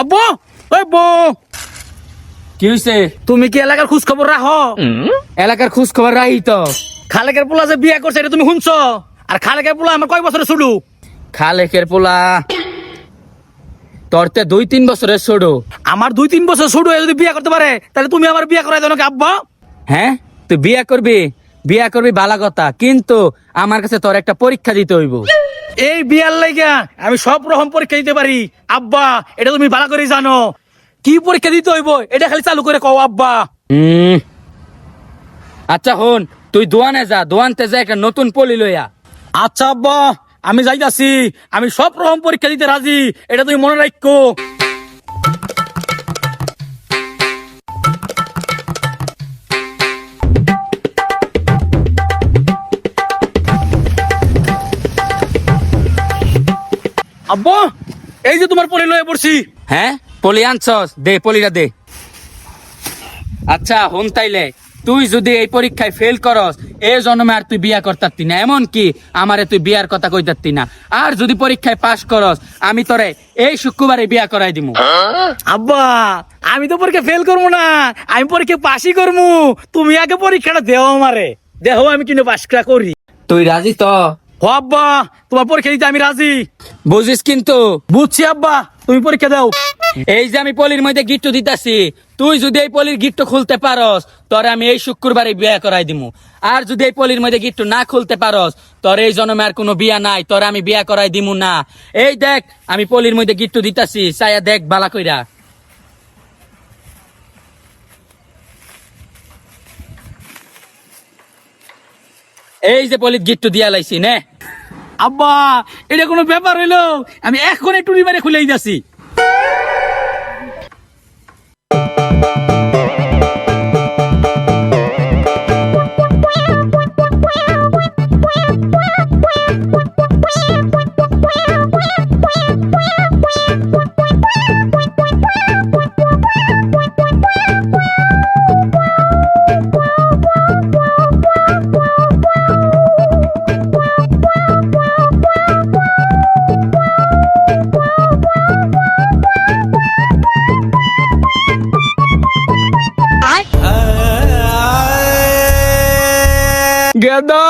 আব্বু, ওই বউ, কি হয়েছে? তুমি কি এলাকার খোঁজ খবর রাখো? এলাকার খোঁজ খবর রাহি তো। খালেকের পোলা যে বিয়ে করছে এটা তুমি শুনছো? আর খালেকের পোলা আমার কয় বছরে শুরু? খালেকের পোলা তোরতে 2-3 বছরের ছোট। আমার 2-3 বছর ছোট হয়ে যদি বিয়ে করতে পারে তাহলে তুমি আমার বিয়ে করাই দাও নাকি আব্বা? হ্যাঁ, তুই বিয়া করবি ভালো কথা, কিন্তু আমার কাছে তোর একটা পরীক্ষা দিতে হইব। এই বিয়ার লাইগা আমি সব রকম পরীক্ষা দিতে পারি আব্বা, এটা তুমি ভালো করে জানো। কি পরীক্ষা দিতে হইব এটা খালি চালু করে কও আব্বা। আচ্ছা হন, তুই দোয়ানে যা, দোয়ানতে যা একটা নতুন পলি লইয়া। আচ্ছা আব্বা, আমি যাইতাছি। আমি সব রকম পরীক্ষা দিতে রাজি, এটা তুমি মনে রাখো। আব্বা, এই যে তোমার পলি লয়ে পড়ছি। হ্যাঁ, পলি আনছস, দে পলিটা দে। আচ্ছা হন, তাইলে তুই যদি এই পরীক্ষায় ফেল করস, এই জন্মে আর তুই বিয়া করতারতি না, এমন কি আমারে তুই বিয়ার কথা কইতারতি না। আর যদি পরীক্ষায় পাশ করস, আমি তোরে এই শুক্রবারে বিয়া করাই দিমু। আব্বা, আমি তো পরীক্ষা ফেল করবো না, আমি পরীক্ষা পাসই করবো। তুমি আগে পরীক্ষাটা দেও আমারে, দেখো আমি কিন্তু পাসটা করি। তুই রাজি তো? ও আব্বা, তোমার পরীক্ষা দিতে আমি রাজি। বুঝিস কিন্তু? বুঝছি আব্বা, তুমি পরীক্ষা দাও। এই যে আমি পলির মধ্যে গিট্টু দিতাছি, তুই যদি এই পলির গিট্টু খুলতে পারস, তোরে আমি এই শুক্রবারে বিয়া করাই দিমু। আর যদি এই পলির মধ্যে গিট্টু না খুলতে পারস, তোর এই জন্মে আর কোনো বিয়া নাই, তোরে আমি বিয়া করাই দিমু না। এই দেখ, আমি পলির মধ্যে গিট্টু দিতাছি, চাইয়া দেখ বালা কইরা। এই যে পলির গিট্টু দিয়া লাইছি নে। আব্বা, এটা কোনো ব্যাপার হইলো? আমি এখন একটু নিবারে খুলেই যাচ্ছি। গেদা